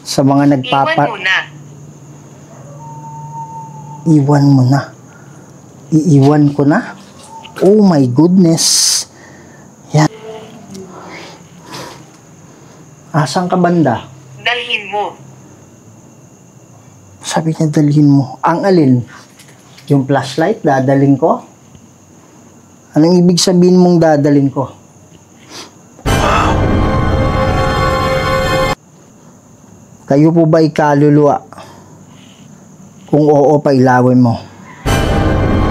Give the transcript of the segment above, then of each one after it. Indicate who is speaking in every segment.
Speaker 1: Sa mga
Speaker 2: Iwan mo na.
Speaker 1: Iwan mo na. Iiwan ko na? Oh my goodness. Yan. Asan ka banda?
Speaker 2: Dalhin mo.
Speaker 1: Sabi niya dalhin mo. Ang alin? Yung flashlight, dadalhin ko? Anong ibig sabihin mong dadalhin ko? Kayo po ba ikaluluwa? Kung oo, pailawin mo.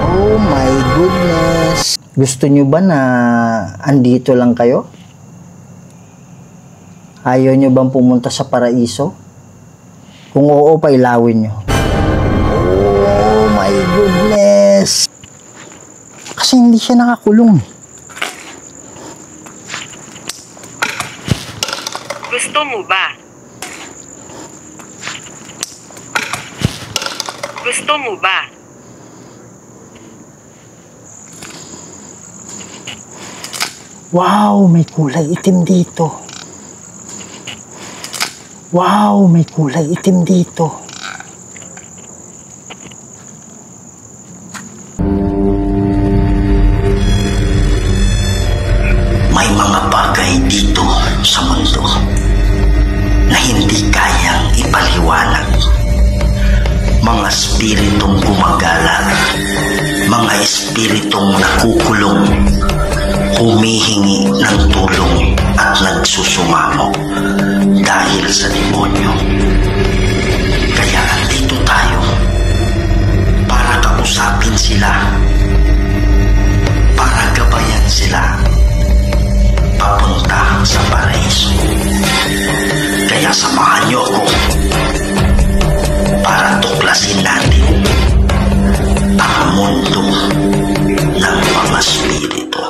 Speaker 1: Oh my goodness. Gusto nyo ba na andito lang kayo? Ayaw nyo bang pumunta sa paraiso? Kung oo, pailawin nyo. Oh my goodness. Kasi hindi siya nakakulong.
Speaker 2: Gusto mo ba? Gusto mo ba?
Speaker 1: Wow, may kulay itim dito. Wow, may kulay itim dito.
Speaker 3: May mga bagay dito sa mundo na hindi kayang ipaliwanag. Mga espiritong gumagala, mga espiritong nakukulong, humihingi ng tulong at nagsusumamo dahil sa demonyo. Kaya andito tayo para kausapin sila, para gabayan sila papunta sa paraiso. Kaya samahan niyo ako para tuklasin natin ang mundo ng mga spirito.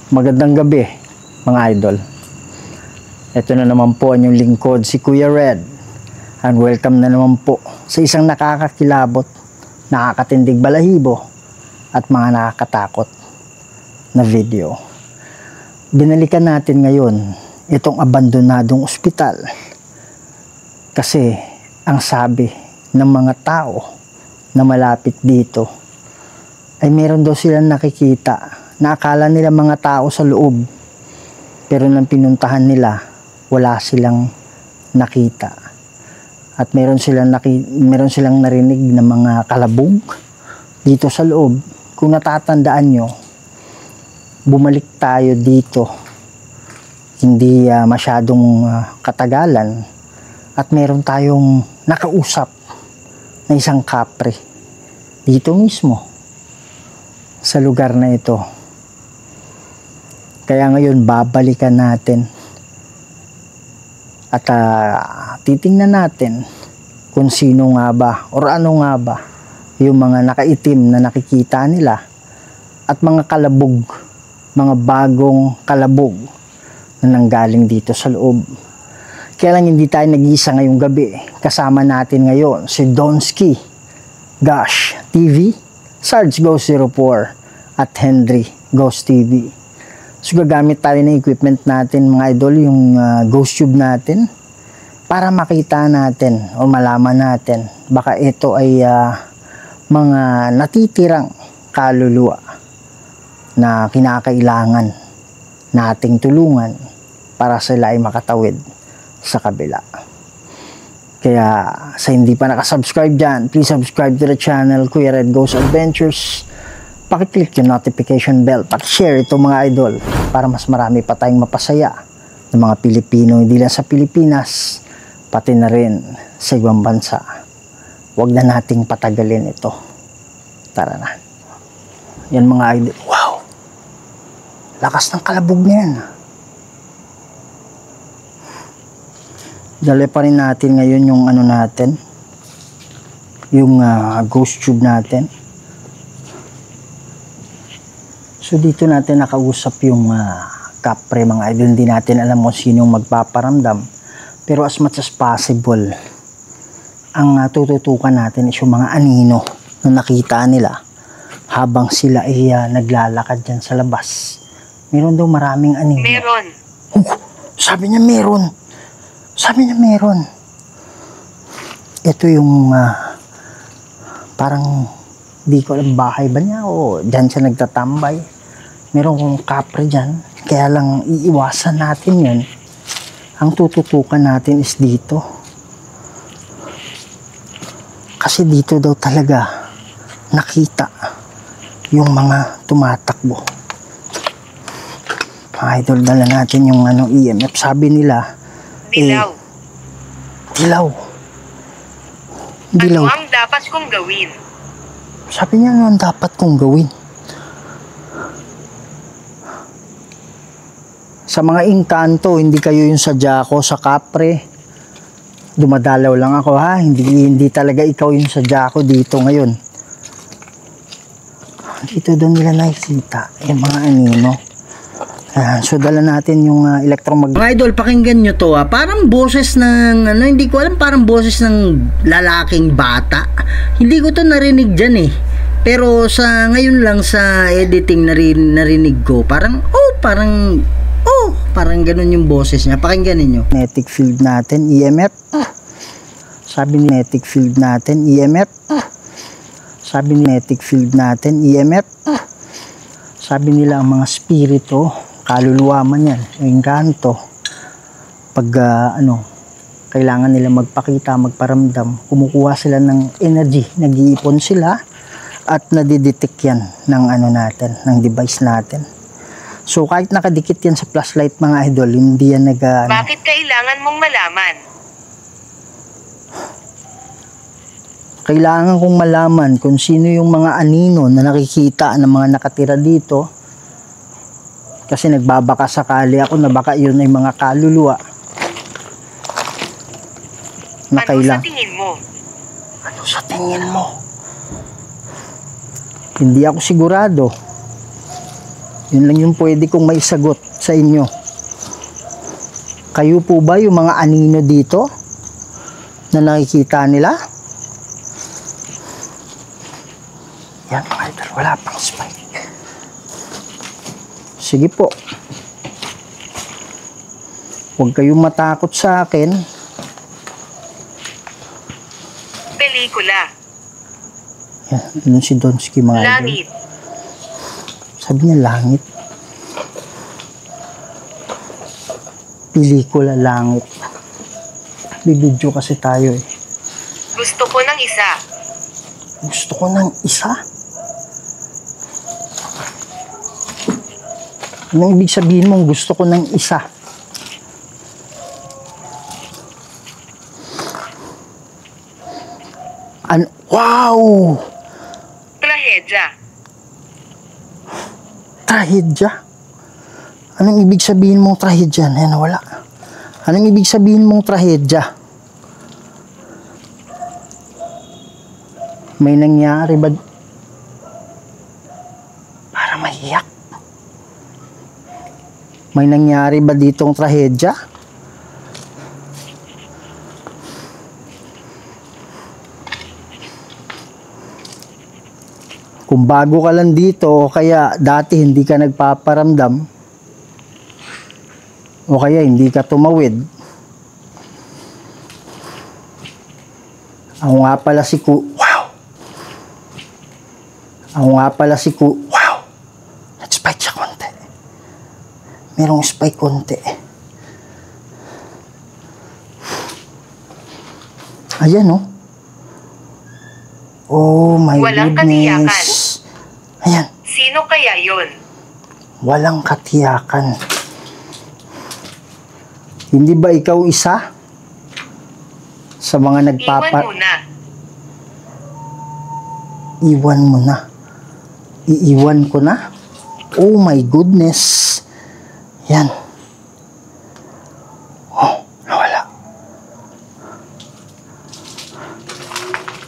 Speaker 1: Magandang gabi, mga idol. Ito na naman po ang inyong lingkod, si Kuya Red. And welcome na naman po sa isang nakakakilabot, nakakatindig balahibo, at mga nakakatakot na video. Binalikan natin ngayon itong abandonadong ospital. Kasi ang sabi ng mga tao na malapit dito ay meron daw silang nakikita na akala nila mga tao sa loob, pero nang pinuntahan nila wala silang nakita. At meron silang narinig na mga kalabog dito sa loob. Kung natatandaan nyo, bumalik tayo dito hindi masyadong katagalan at meron tayong nakausap na isang kapre dito mismo sa lugar na ito. Kaya ngayon babalikan natin at titingnan natin kung sino nga ba or ano nga ba yung mga nakaitim na nakikita nila at mga kalabog, mga bagong kalabog na nanggaling dito sa loob. Kaya lang hindi tayo nag-iisa ngayong gabi. Kasama natin ngayon si Donsky Gosh TV, Sarge Ghost 04 at Henry Ghost TV. So gagamit tayo ng equipment natin, mga idol, yung ghost tube natin para makita natin o malaman natin baka ito ay mga natitirang kaluluwa na kinakailangan nating tulungan para sila ay makatawid sa kabila. Kaya sa hindi pa nakasubscribe dyan, please subscribe to the channel Kuya Red Ghost Adventures. Pakiclick yung notification bell, pakishare ito mga idol para mas marami pa tayong mapasaya ng mga Pilipino, hindi lang sa Pilipinas, pati na rin sa ibang bansa. Huwag na nating patagalin ito. Tara na. Yan mga idol. Wow! Lakas ng kalabog na yan. Dali pa rin natin ngayon yung ano natin, yung ghost tube natin. So dito natin nakausap yung kapre mga idol. Hindi natin alam kung sinong magpaparamdam. Pero as much as possible, ang tututukan natin is yung mga anino na nakita nila habang sila ay naglalakad dyan sa labas. Meron daw maraming anino.
Speaker 2: Meron.
Speaker 1: Sabi niya meron. Sabi niya meron. Ito yung parang di ko alam bahay ba niya o dyan siya nagtatambay. Meron kong kapre dyan. Kaya lang iiwasan natin yun. Ang tututukan natin is dito. Kasi dito daw talaga nakita yung mga tumatakbo. Mga idol, dala natin yung EMF. Sabi nila,
Speaker 2: Dilaw.
Speaker 1: dilaw. Dilaw.
Speaker 2: Ano ang dapat kong gawin?
Speaker 1: Sabi niya, ano ang dapat kong gawin? Sa mga engkanto, hindi kayo yung sadya ko sa kapre. Dumadalaw lang ako ha. Hindi talaga ikaw yung sadya ko dito ngayon. Dito doon nila nakikita yung mga anino. So dala natin yung electromagnetic. Mga idol, pakinggan nyo to ha. Parang boses ng hindi ko alam, parang boses ng lalaking bata. Hindi ko to narinig dyan eh. Pero sa ngayon lang sa editing narinig ko, parang ganun yung boses niya. Pakinggan niyo. Magnetic field natin, EMF. Sabi ni magnetic field natin, EMF. Sabi ni magnetic field natin, EMF. Sabi nila ang mga spirito, kaluluwa man yan, engkanto. Pag kailangan nila magpakita, magparamdam, kumukuha sila ng energy, nag-iipon sila at nadidetect yan ng natin, ng device natin. So kahit nakadikit yan sa flashlight mga idol, hindi yan
Speaker 2: Bakit kailangan mong malaman?
Speaker 1: Kailangan kong malaman kung sino yung mga anino na nakikita ng mga nakatira dito. Kasi nagbabaka sakali ako na baka yun ay mga kaluluwa. Na
Speaker 2: Ano sa tingin mo?
Speaker 1: Ano sa tingin mo? Hindi ako sigurado. Yun lang yung pwede kong maisagot sa inyo. Kayo po ba yung mga anino dito na nakikita nila? Yan mga idol, wala pang spike. Sige po. Huwag kayong matakot sa akin.
Speaker 2: Pelikula.
Speaker 1: Yan, ano si Donsky mga idol?
Speaker 2: Langit.
Speaker 1: Sabi niya langit. Pelikula, langit. Bibidyo kasi tayo eh.
Speaker 2: Gusto ko ng isa.
Speaker 1: Gusto ko ng isa? Anong ibig sabihin mong gusto ko ng isa? Wow!
Speaker 2: Trahedya.
Speaker 1: Trahedya? Anong ibig sabihin mong trahedya? Ayan, wala. Anong ibig sabihin mong trahedya? May nangyari ba? Para maiyak. May nangyari ba ditong trahedya? Kung bago ka lang dito o kaya dati hindi ka nagpaparamdam o kaya hindi ka tumawid. Ako nga pala si Wow! Nag-spike siya konti. Merong spike konti. Ayan oh. Oh my
Speaker 2: Walang
Speaker 1: goodness.
Speaker 2: katiyakan.
Speaker 1: Ayan.
Speaker 2: Sino kaya yun?
Speaker 1: Walang katiyakan. Hindi ba ikaw isa sa mga
Speaker 2: Iwan mo na.
Speaker 1: Iwan mo na. Iiwan ko na? Oh my goodness. Yan. Oh, nawala.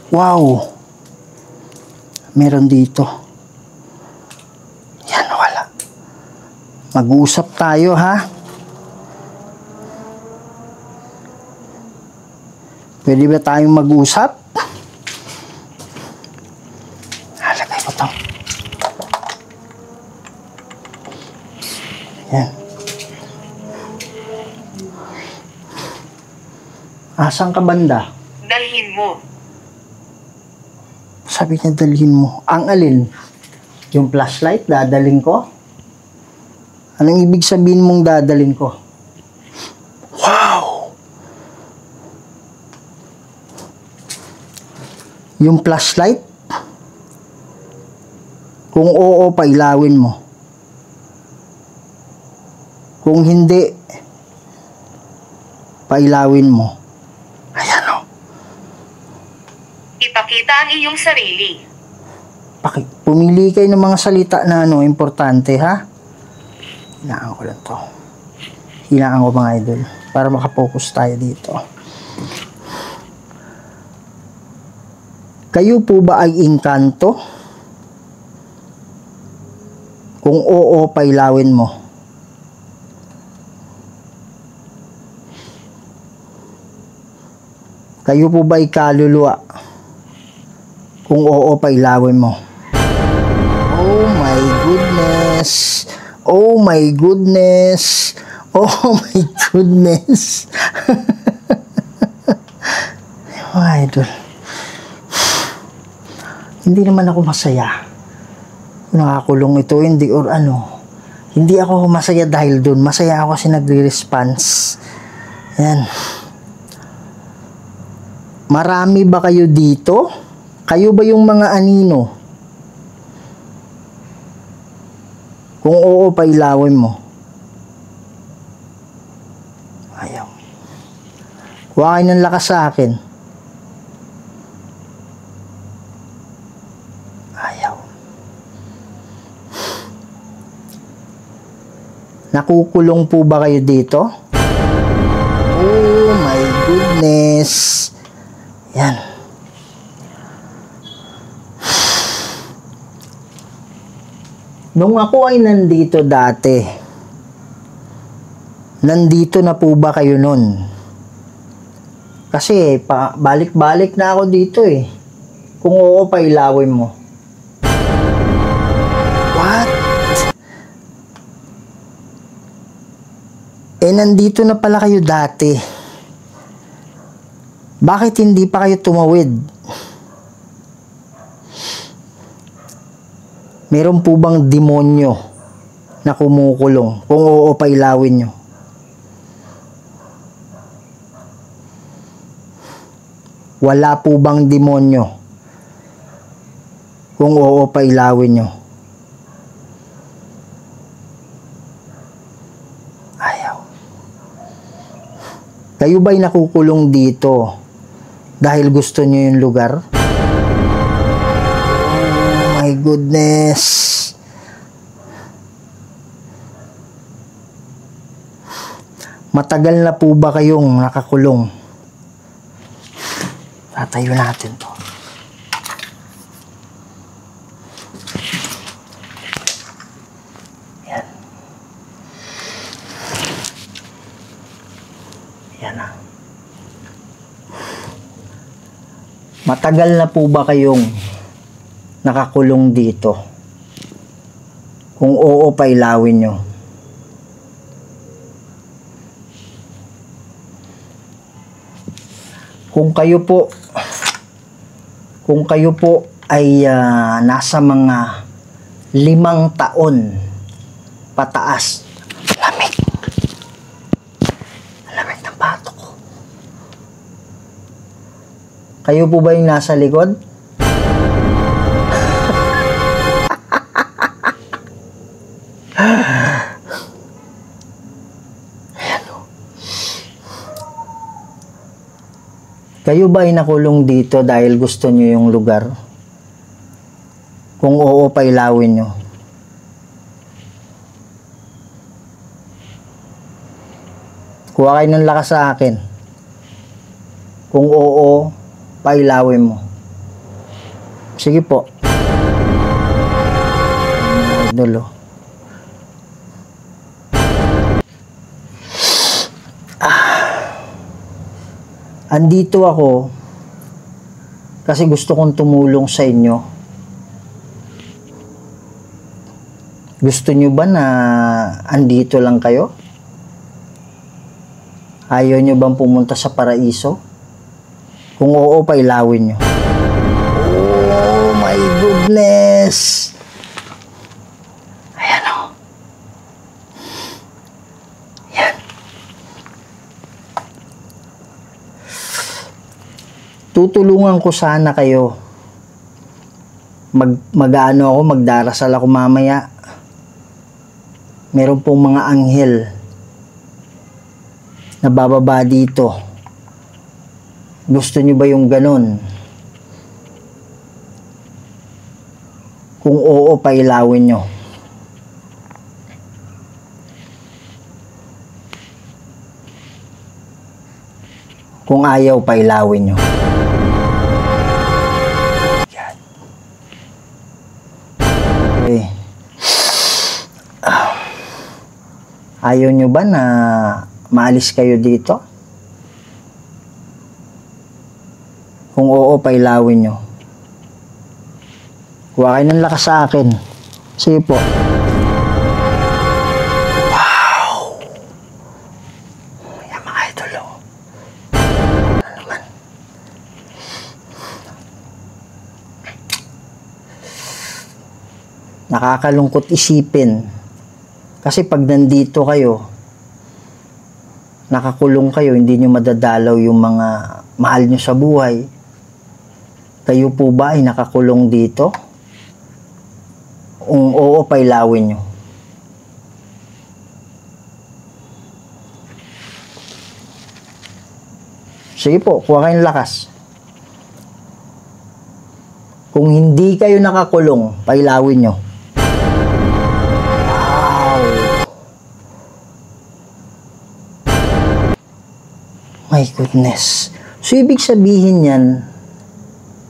Speaker 1: Wow. Meron dito. Yan, wala. Mag-uusap tayo, ha? Pwede ba tayong mag-usap? Halagay ko to. Asan ka banda?
Speaker 2: Dalhin mo.
Speaker 1: Sabi niya dalhin mo. Ang alin? Yung flashlight, dadalhin ko? Anong ibig sabihin mong dadalhin ko? Wow! Yung flashlight? Kung oo, pailawin mo. Kung hindi, pailawin mo. Ayan o.
Speaker 2: Ipakita ang iyong sarili.
Speaker 1: Pumili kayo ng mga salita na importante, ha? Hinaan ko lang to. Hinaan ko mga idol. Para makapokus tayo dito. Kayo po ba ay engkanto? Kung oo, pailawin mo. Kayo po ba ay kaluluwa? Kung oo, pailawin mo. Oh my goodness. Oh my goodness. Oh my goodness. Mga idol. Hindi naman ako masaya. Nakakulong ito, hindi or ano. Hindi ako masaya dahil dun. Masaya ako kasi nagre-response. Yan. Marami ba kayo dito? Kayo ba yung mga anino? Kung oo, pailawin mo. Ayaw. Huwag kayo ng lakas sa akin. Ayaw. Nakukulong po ba kayo dito? Oh my goodness. Yan. Nung ako ay nandito dati, nandito na po ba kayo nun? Kasi balik-balik na ako dito eh. Kung oo, pailawin mo. What? Eh, nandito na pala kayo dati. Bakit hindi pa kayo tumawid? Meron po bang demonyo na kumukulong? Kung oo, pailawin nyo. Wala po bang demonyo? Kung oo, pailawin nyo. Ayaw. Kayo ba'y nakukulong dito dahil gusto nyo yung lugar? My goodness. Matagal na po ba kayong nakakulong? Tatayo natin to. Yan. Yan na. Matagal na po ba kayong nakakulong dito? Kung oo, pailawin nyo. Kung kayo po ay nasa mga 5 taon pataas. Lamig. Lamig ng bato ko. Kayo po ba yung nasa likod? Kayo ba ay nakulong dito dahil gusto nyo yung lugar? Kung oo, pailawin nyo. Kuha kayo ng lakas sa akin. Kung oo, pailawin mo. Sige po. Dulo. Andito ako kasi gusto kong tumulong sa inyo. Gusto nyo ba na andito lang kayo? Ayaw nyo bang pumunta sa paraiso? Kung oo, pailawin nyo. Oh my goodness! Ayan o. Ayan. Tutulungan ko sana kayo. Mag-ano ako, magdarasal ako mamaya. Meron pong mga anghel na bababa dito. Gusto nyo ba yung ganun? Kung oo, pailawin nyo. Kung ayaw, pailawin nyo. Yan. Okay. Ayaw nyo ba na maalis kayo dito? Kung oo, pailawin nyo. Kuha kayo ng lakas sa akin. Sige po. Wow! Yan mga idol. Ano naman? Nakakalungkot isipin. Kasi pag nandito kayo, nakakulong kayo, hindi nyo madadalaw yung mga mahal nyo sa buhay. Kayo po ba ay nakakulong dito? Kung oo, pailawin nyo. Sige po, kuha kayong lakas. Kung hindi kayo nakakulong, pailawin nyo. My goodness. So, ibig sabihin yan,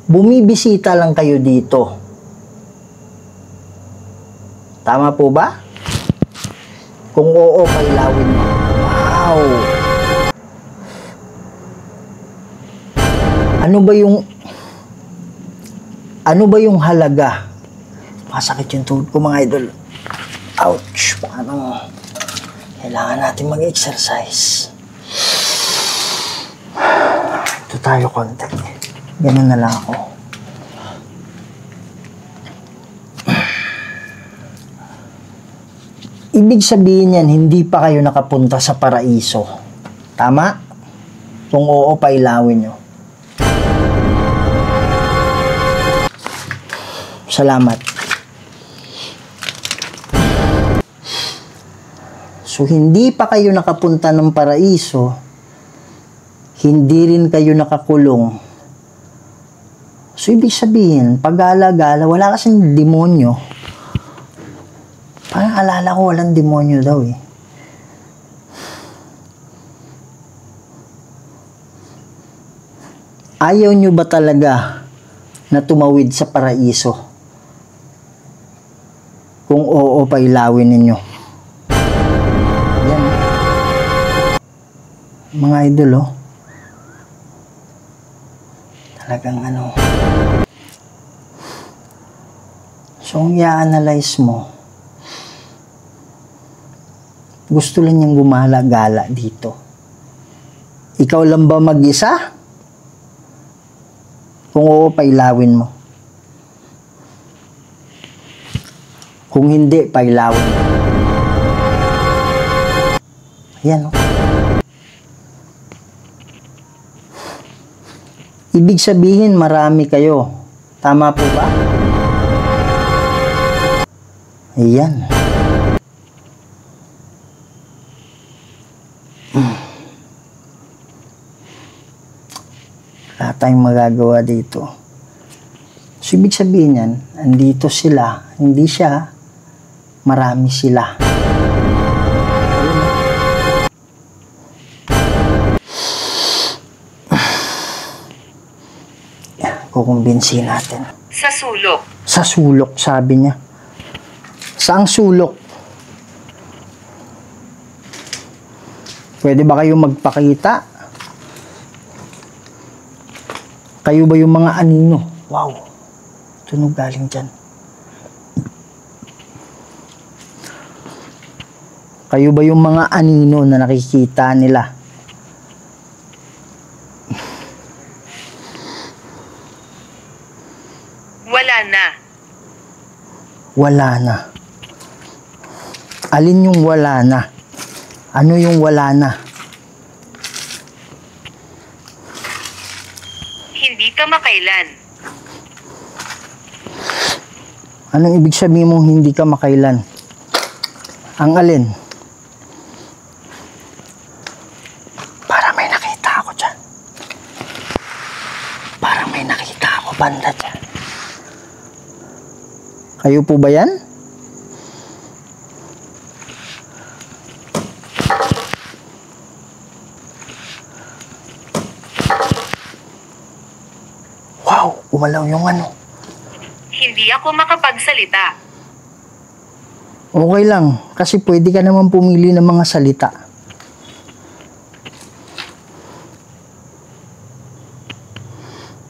Speaker 1: bumibisita lang kayo dito. Tama po ba? Kung oo, pailawin mo. Wow! Ano ba yung halaga? Masakit yung tuhod ko, mga idol. Ouch! Parang kailangan natin mag-exercise. Ito tayo konti. Ganun na lang ako. Ibig sabihin yan, hindi pa kayo nakapunta sa paraiso. Tama? Kung oo, pailawin nyo. Salamat. So, hindi pa kayo nakapunta ng paraiso, hindi rin kayo nakakulong. So, ibig sabihin, pag-gala-gala, wala kasing demonyo. Parang alala ko walang demonyo daw eh. Ayaw nyo ba talaga na tumawid sa paraiso? Kung oo, pailawin ninyo. Yan. Mga idol, oh. Talagang ano. So, kung i-analyze mo, gusto lang niyang gumala-gala dito. Ikaw lang ba mag-isa? Kung oo, pailawin mo. Kung hindi, pailawin mo. Ayan, oh. Ibig sabihin, marami kayo. Tama po ba? Ayan. Wala tayong magagawa dito. So, ibig sabihin yan, andito sila, hindi siya, marami sila. Kukumbinsin natin.
Speaker 2: Sa sulok.
Speaker 1: Sa sulok, sabi niya. Saang sulok? Pwede ba kayo magpakita? Kayo ba yung mga anino? Wow! Tunog galing dyan. Kayo ba yung mga anino na nakikita nila? Wala na. Alin yung wala na? Ano yung wala na?
Speaker 2: Hindi ka makailan.
Speaker 1: Anong ibig sabihin mong hindi ka makailan? Ang alin? Parang may nakita ako dyan. Parang may nakita ako banda dyan. Kayo po ba yan? Wow, umalaw yung ano.
Speaker 2: Hindi ako makapagsalita.
Speaker 1: Okay lang, kasi pwede ka naman pumili ng mga salita.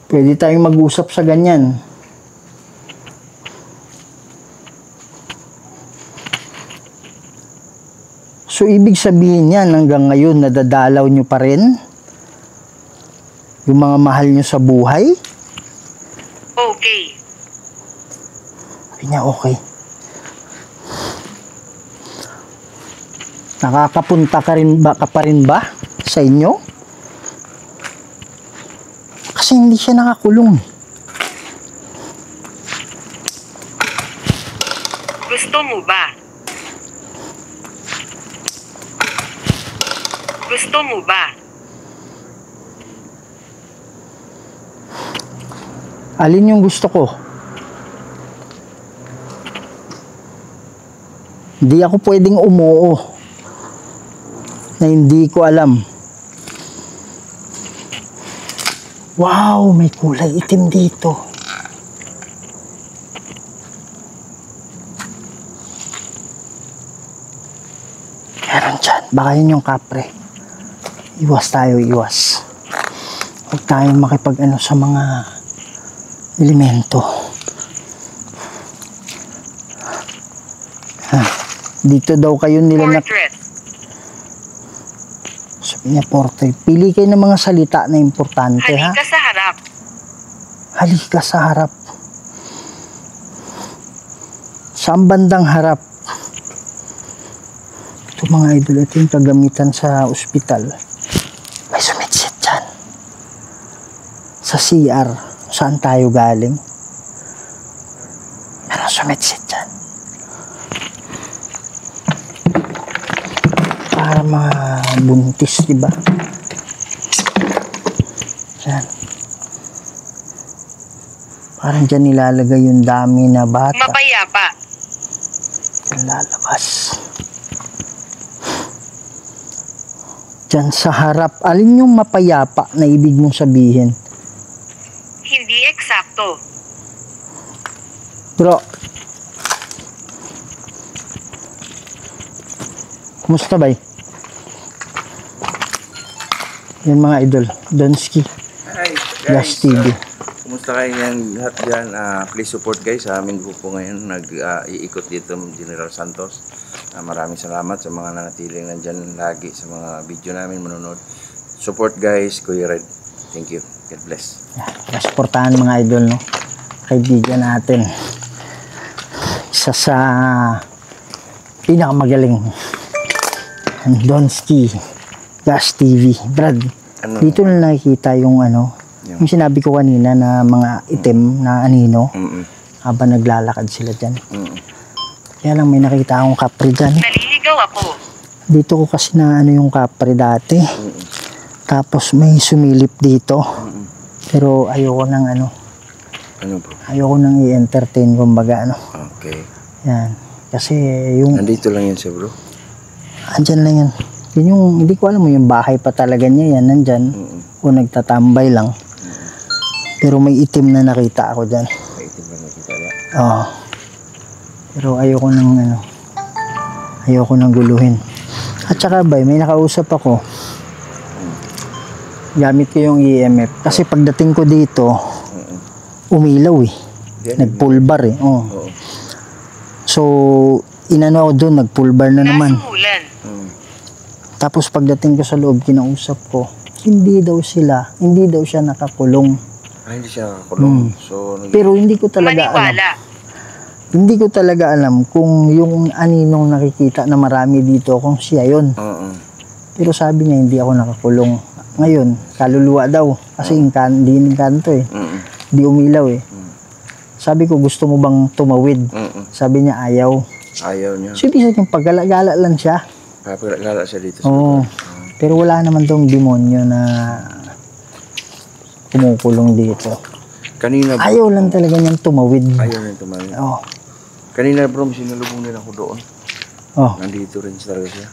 Speaker 1: Pwede tayong mag-usap sa ganyan. So, ibig sabihin yan, hanggang ngayon, nadadalaw nyo pa rin yung mga mahal nyo sa buhay?
Speaker 2: Okay.
Speaker 1: Sabi niya, okay. Nakakapunta ka pa rin ba sa inyo? Kasi hindi siya nakakulong.
Speaker 2: Gusto mo ba? Gusto mo ba?
Speaker 1: Alin yung gusto ko? Hindi ako pwedeng umuo na hindi ko alam. Wow, may kulay itim dito. Meron dyan. Baka yun yung kapre. Iwas tayo, iwas. Huwag tayong makipag-ano sa mga elemento. Dito daw kayo nila
Speaker 2: Portrait.
Speaker 1: Sabi niya, portrait. Pili kayo ng mga salita na importante, ha?
Speaker 2: Halika sa harap.
Speaker 1: Halika sa harap. Saan bandang harap? Ito mga idol, ito yung kagamitan sa ospital. May sumitsit dyan. Sa CR. Saan tayo galing? Meron sumitsit dyan. Para mga buntis, diba? Yan. Parang dyan nilalagay yung dami na bata.
Speaker 2: Mapayapa.
Speaker 1: Yan lalabas. Dyan sa harap. Alin yung mapayapa na ibig mong sabihin?
Speaker 2: Hindi eksakto.
Speaker 1: Bro. Kumusta ba? Yan mga idol. Donsky.
Speaker 4: Hi
Speaker 1: Gas
Speaker 4: guys,
Speaker 1: TV.
Speaker 4: kumusta kayo yan lahat dyan? Please support guys sa aming grupo ngayon. Nag-iikot dito General Santos. Maraming salamat sa mga nanatiling nandyan lagi sa mga video namin manonood. Support guys, Kuya Red. Thank you. God bless.
Speaker 1: Pasportahan mga idol, no? Kaibigan natin. Isa sa pinakamagaling. Donsky Gas TV. Brad,
Speaker 4: Ano?
Speaker 1: dito na nakikita yung ano, yung sinabi ko kanina na mga itim na anino habang naglalakad sila dyan. Kaya lang may nakita akong kapre dyan.
Speaker 2: Naliligaw ako.
Speaker 1: Dito ko kasi na ano yung kapre dati. Tapos may sumilip dito. Pero ayoko nang ano.
Speaker 4: Ano po?
Speaker 1: Ayoko nang i-entertain kumbaga ano.
Speaker 4: Okay.
Speaker 1: Yan. Kasi yung
Speaker 4: Nandito lang yan siya bro.
Speaker 1: andyan lang yan. Yun yung, hindi ko alam mo yung bahay pa talaga niya yan, nandyan. O nagtatambay lang. Pero may itim na nakita ako dyan.
Speaker 4: May itim lang nakita niya.
Speaker 1: Oo. Pero ayoko nang ano, ayoko nang guluhin. At saka ba, may nakausap ako. Gamit ko yung EMF. Kasi pagdating ko dito, umilaw eh. Nag-pulbar eh. Oo.
Speaker 4: Oo.
Speaker 1: So, inano ako doon, nag-pulbar na naman.
Speaker 2: Nasuhulan.
Speaker 1: Tapos pagdating ko sa loob, kinausap ko, hindi daw siya nakakulong.
Speaker 4: Hindi siya nakakulong. So,
Speaker 1: Pero hindi ko talaga alam.
Speaker 2: Maniwala.
Speaker 1: Hindi ko talaga alam kung yung aninong nakikita na marami dito, kung siya yun.
Speaker 4: Oo.
Speaker 1: Pero sabi niya, hindi ako nakakulong. Ngayon, kaluluwa daw. Kasi hindi inkanto eh.
Speaker 4: Mm.
Speaker 1: Di umilaw eh. Sabi ko, gusto mo bang tumawid? Sabi niya, ayaw.
Speaker 4: Ayaw niya.
Speaker 1: So, ibig sabihin, paggala-gala lang siya.
Speaker 4: Papagala siya dito sa
Speaker 1: Oo. Pero wala naman tong demonyo na kumukulong dito.
Speaker 4: Kanina bro,
Speaker 1: Ayaw lang talaga niyang tumawid.
Speaker 4: ayaw niya tumawid.
Speaker 1: Oh.
Speaker 4: Kanina bro, sinalubong nila ako doon.
Speaker 1: Oh,
Speaker 4: Nandito rin talaga siya.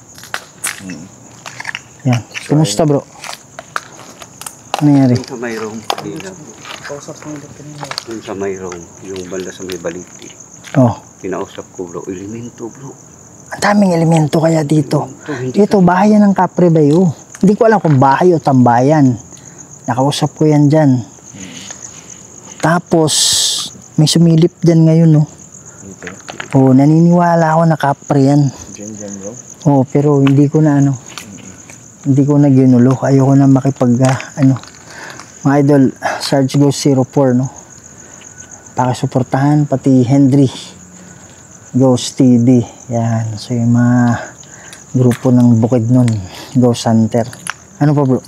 Speaker 1: yan. Kumusta bro? Ano nangyari?
Speaker 5: Yung sa may room, yung sa may room, yung banda sa may baliti.
Speaker 1: Oh.
Speaker 5: Kinausap ko bro, elemento bro.
Speaker 1: Ang daming elemento kaya dito.
Speaker 5: Hindi
Speaker 1: Dito, bahay yan ng Kapre Bayo. Hindi ko alam kung bahay o tambayan. Nakausap ko yan dyan. Tapos, may sumilip dyan ngayon, no?
Speaker 4: Dito.
Speaker 1: Oh, naniniwala ako na Kapre yan.
Speaker 4: Diyan bro.
Speaker 1: Oh, pero hindi ko na hindi ko na ginulo. Ayoko na makipag, mga idol, Sarge Ghost 04, no? Pakisuportahan, pati Henry Ghost TD. Yan. So, yung mga grupo ng Bukidnon, Ghost Hunter. Ano pa, bro?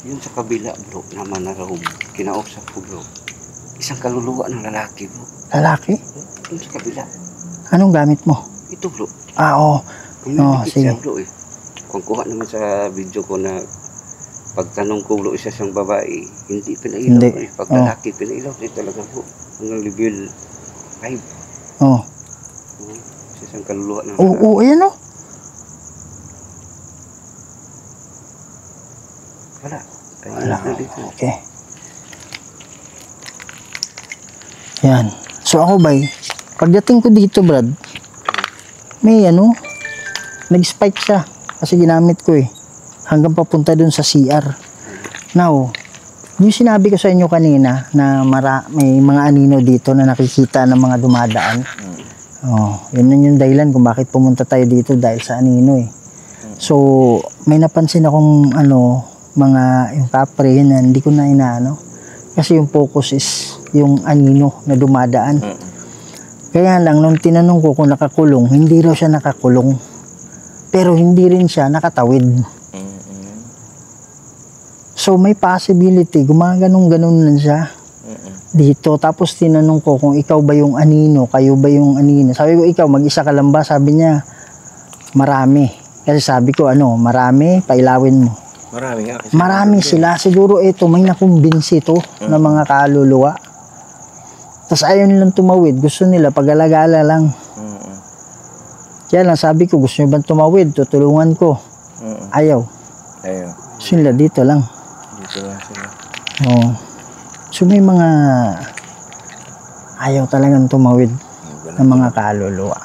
Speaker 5: Yun sa kabila bro, naman na room. Kinausap ko bro. Isang kaluluwa ng lalaki bro.
Speaker 1: Lalaki?
Speaker 5: Yun sa kabila.
Speaker 1: Anong gamit mo?
Speaker 5: Ito bro.
Speaker 1: Ah, oo.
Speaker 5: Kumidikit
Speaker 1: sige.
Speaker 5: siya bro eh. Kung kuha naman sa video ko na pagtanong ko bro, isa siyang babae, hindi pinailaw
Speaker 1: Hindi.
Speaker 5: eh. Pag lalaki, pinailaw din talaga bro. Hanggang level 5.
Speaker 1: Oh.
Speaker 5: Isa siyang kaluluwa ng
Speaker 1: Oo,
Speaker 5: lalaki.
Speaker 1: ayan, oh.
Speaker 5: Wala.
Speaker 1: Wala.
Speaker 5: Kaya dito.
Speaker 1: Okay. Yan. So ako ba, pagdating ko dito, Brad, may nag-spike siya. Kasi ginamit ko eh. Hanggang papunta dun sa CR. Now, yung sinabi ko sa inyo kanina na may mga anino dito na nakikita ng mga dumadaan. Oh, yun yung dahilan kung bakit pumunta tayo dito dahil sa anino eh. So, may napansin akong mga yung Kapre na hindi ko na inaano. Kasi yung focus is yung anino na dumadaan. Kaya lang, nung tinanong ko kung nakakulong, hindi raw siya nakakulong. Pero hindi rin siya nakatawid. So, may possibility, gumaganong-ganon lang siya dito. Tapos, tinanong ko kung ikaw ba yung anino, kayo ba yung anino. Sabi ko, ikaw, mag-isa ka lang ba? Sabi niya, marami. Kasi sabi ko, marami, pailawin mo.
Speaker 4: Marami nga. Kasi
Speaker 1: Marami sila. Siguro ito, may nakumbinsi ito na mga kaluluwa. Tapos ayaw nilang tumawid. Gusto nila, pag-alagala lang. Kaya lang, sabi ko, gusto niyo bang tumawid? Tutulungan ko. Ayaw.
Speaker 4: Ayaw.
Speaker 1: Gusto nila, dito lang.
Speaker 4: Dito lang sila.
Speaker 1: Oo. So may mga ayaw talagang tumawid ng mga kaluluwa.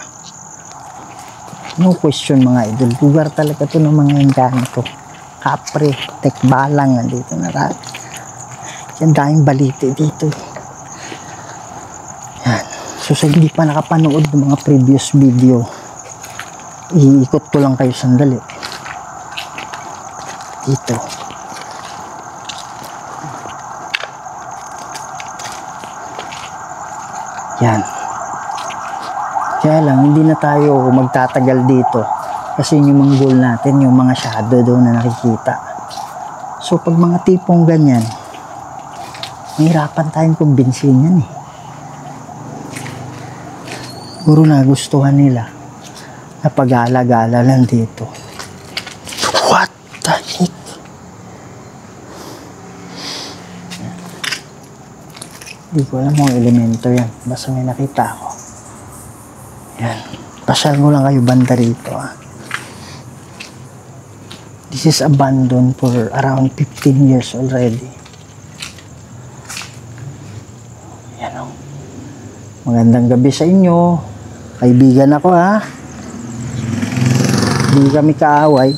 Speaker 1: No question mga idol. Lugar talaga to ng mga engkanto. Kapre, tekbalang, andito na rin. Yan daming balite dito. Yan. So sa hindi pa nakapanood ng mga previous video, iikot ko lang kayo sandali. Dito. Yan. Kaya lang, hindi na tayo magtatagal dito. Kasi yung mga goal natin, yung mga shadow daw na nakikita. So, pag mga tipong ganyan, mahirapan tayong kumbinsin yan eh. Siguro nagustuhan nila na pag-alagala lang dito. What the heck? Hindi ko alam kung elemento yan. Basta may nakita ako. Yan. Pasyal mo lang kayo banda rito. This is abandoned for around 15 years already. Yan o. Magandang gabi sa inyo. Kaibigan ako ha. Hindi kami kaaway.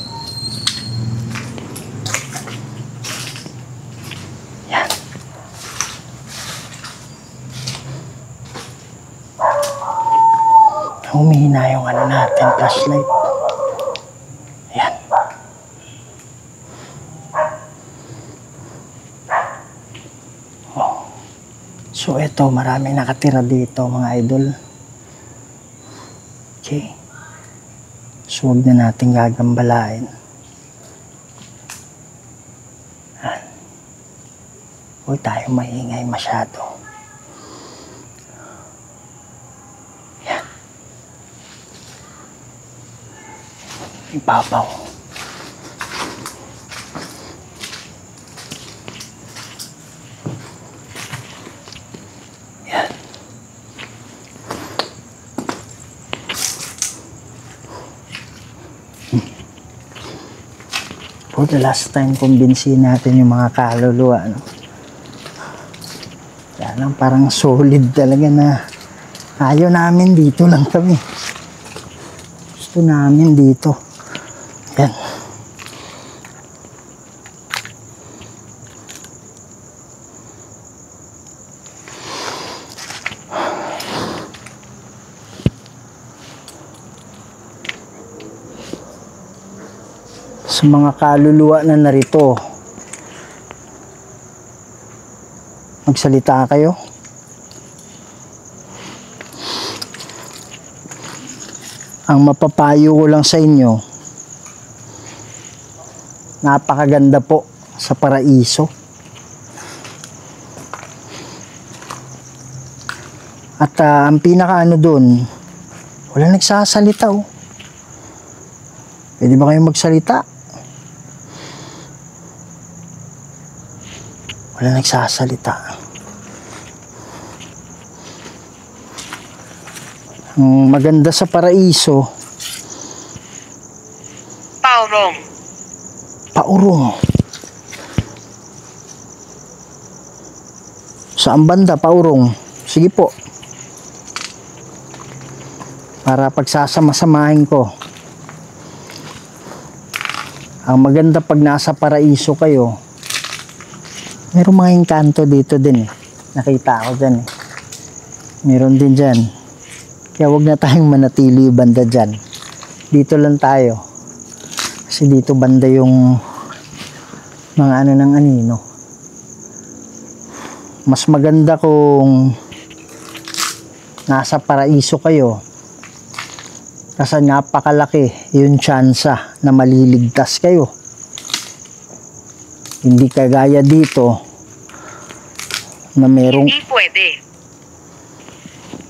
Speaker 1: Yan. Humihina yung natin, flashlight. Yan. Oh. So ito, marami nakatira dito mga idol. Okay. So, huwag na natin gagambalain. Huwag tayo maingay masyado. Yan. Ibabaw. Yan. For the last time, kumbinsihin natin yung mga kaluluwa, no? Kaya lang, parang solid talaga na ayaw namin dito lang kami. Gusto namin dito. Yan. Sa mga kaluluwa na narito, magsalita kayo. Ang mapapayo ko lang sa inyo, napakaganda po sa paraiso. At ang pinakaano doon, wala nagsasalita, oh. Pwede ba kayong magsalita? Wala nagsasalita. Ang maganda sa paraiso,
Speaker 2: Paurong.
Speaker 1: paurong. Saan banda, paurong? Sige po. Para pagsasama-samahin ko. Ang maganda pag nasa paraiso kayo, meron mga engkanto dito din eh. Nakita ko dyan eh. Meron din dyan. Kaya wag na tayong manatili banda dyan. Dito lang tayo. Kasi dito banda yung mga ano ng anino. Mas maganda kung nasa paraiso kayo. Kasi napakalaki yung tsansa na maliligtas kayo. Hindi kagaya dito na merong...
Speaker 2: Hindi pwede.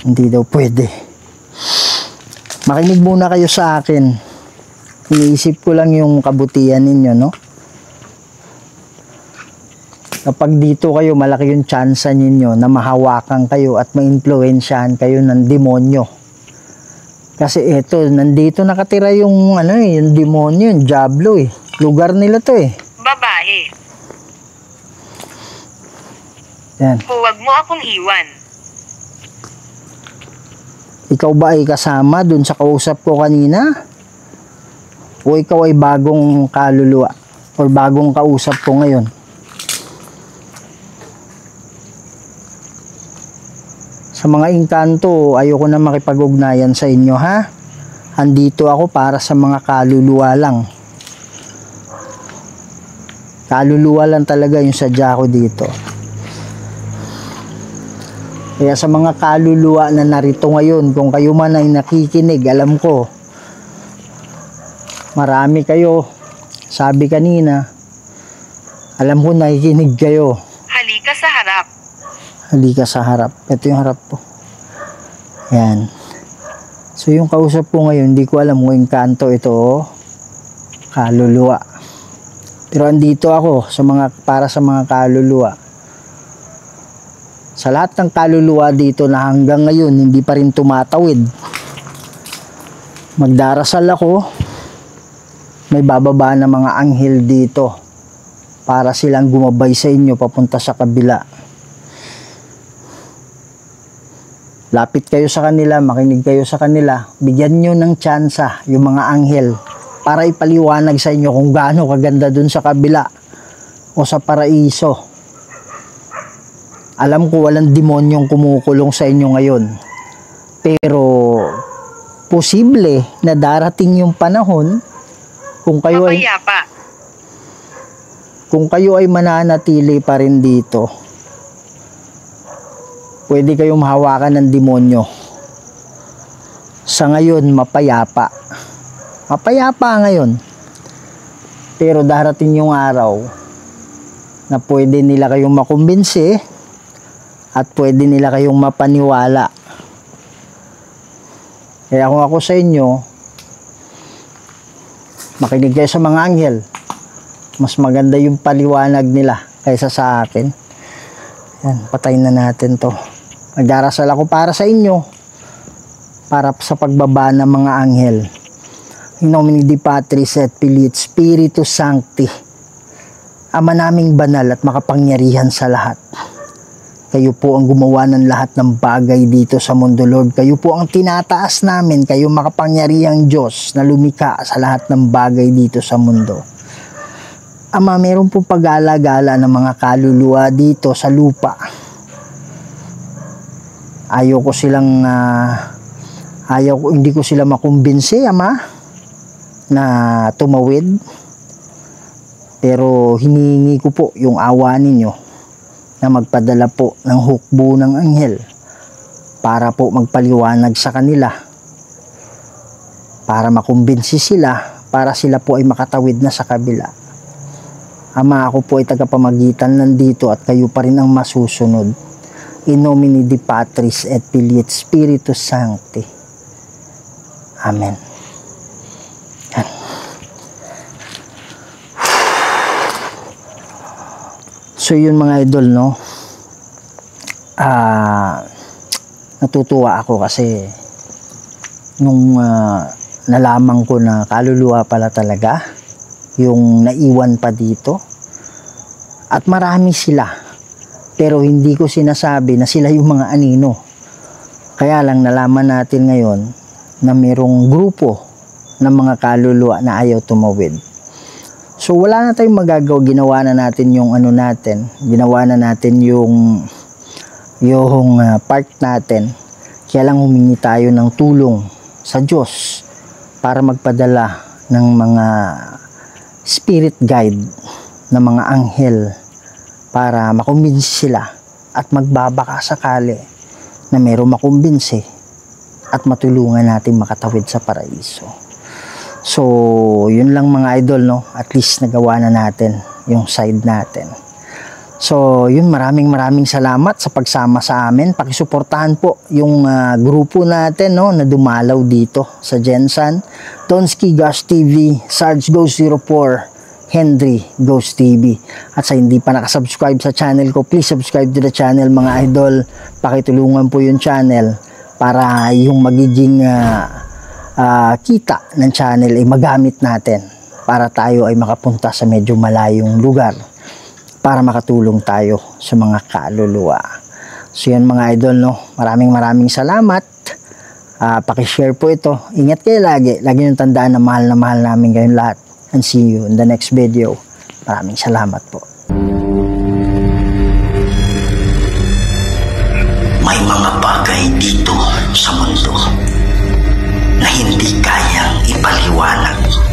Speaker 1: Hindi daw pwede. Makinig muna kayo sa akin. Iniisip ko lang yung kabutihan ninyo, no? Kapag dito kayo, malaki yung tsansa ninyo na mahawakan kayo at ma-influensyahan kayo ng demonyo. Kasi eto, nandito nakatira yung ano eh, yung demonyo, yung diablo eh. Lugar nila to eh.
Speaker 2: Babae.
Speaker 1: Yan.
Speaker 2: Huwag mo akong iwan.
Speaker 1: Ikaw ba ay kasama dun sa kausap ko kanina? O ikaw ay bagong kaluluwa? O bagong kausap ko ngayon? Sa mga engkanto, ayoko na makipag-ugnayan sa inyo, ha? Andito ako para sa mga kaluluwa lang. Kaluluwa lang talaga yung sadya ko dito. Kaya sa mga kaluluwa na narito ngayon, kung kayo man ay nakikinig, alam ko, marami kayo. Sabi kanina, alam ko nakikinig kayo.
Speaker 2: Halika sa harap.
Speaker 1: Halika sa harap. Ito yung harap po. Yan. So yung kausap ko ngayon, hindi ko alam kung engkanto ito o kaluluwa. Pero andito ako sa para sa mga kaluluwa. Sa lahat ng kaluluwa dito na hanggang ngayon hindi pa rin tumatawid, magdarasal ako, may bababa na mga anghel dito para silang gumabay sa inyo papunta sa kabila. Lapit kayo sa kanila, makinig kayo sa kanila, bigyan nyo ng tsansa yung mga anghel para ipaliwanag sa inyo kung gaano kaganda dun sa kabila o sa paraiso. Alam ko walang demonyong kumukulong sa inyo ngayon, pero posible na darating yung panahon kung kayo ay mananatili pa rin dito, pwede kayong mahawakan ng demonyo. sa ngayon mapayapa. Mapayapa ngayon. Pero darating yung araw na pwede nila kayong makumbinsi at pwede nila kayong mapaniwala. Kaya kung ako sa inyo, makinig kayo sa mga anghel. Mas maganda yung paliwanag nila kaysa sa akin. Yan, patayin na natin to. Magdarasal ako para sa inyo, para sa pagbaba ng mga anghel. In nomine Dei Patris et Filii et Spiritus Sancti. Ama naming banal at makapangyarihan sa lahat. Kayo po ang gumawa ng lahat ng bagay dito sa mundo, Lord. Kayo po ang tinataas namin. Kayo makapangyarihang Diyos na lumikha sa lahat ng bagay dito sa mundo. Ama, meron po pag-alagala ng mga kaluluwa dito sa lupa. Hindi ko sila makumbinsi, Ama, na tumawid. Pero hinihingi ko po yung awa ninyo na magpadala po ng hukbo ng anghel para po magpaliwanag sa kanila, para makumbinsi sila, para sila po ay makatawid na sa kabila. Ama, ako po ay tagapamagitan nandito at kayo pa rin ang masusunod. In nomine Dei Patris et Filii et Spiritus Sancti. Amen. Yan. So yun mga idol, no? Natutuwa ako kasi nung nalaman ko na kaluluwa pala talaga yung naiwan pa dito, at marami sila, pero hindi ko sinasabi na sila yung mga anino. Kaya lang nalaman natin ngayon na mayroong grupo ng mga kaluluwa na ayaw tumawid. So wala na tayong magagawa, ginawa na natin yung ano natin, ginawa na natin yung part natin. Kaya lang humingi tayo ng tulong sa Diyos para magpadala ng mga spirit guide, ng mga anghel, para makumbinsi sila at magbabaka sakali na mayroong makumbinsi at matulungan natin makatawid sa paraiso. So, yun lang mga idol, no? At least nagawa na natin yung side natin. So, yun, maraming salamat sa pagsama sa amin. Pakisuportahan po yung grupo natin, no, na dumalaw dito sa Gensan. Tonsky Gosh TV, Sarge Ghost 04, Henry Ghost TV. At sa hindi pa nakasubscribe sa channel ko, please subscribe to the channel mga idol. Pakitulungan po yung channel para yung magiging kita ng channel ay magamit natin para tayo ay makapunta sa medyo malayong lugar para makatulong tayo sa mga kaluluwa. So yan mga idol, no, maraming salamat. Pakishare po ito. Ingat kayo lagi yung tandaan na mahal namin kayong lahat, and see you in the next video. Maraming salamat po.
Speaker 3: May mga bagay dito sa mundo na hindi kayang ipaliwanag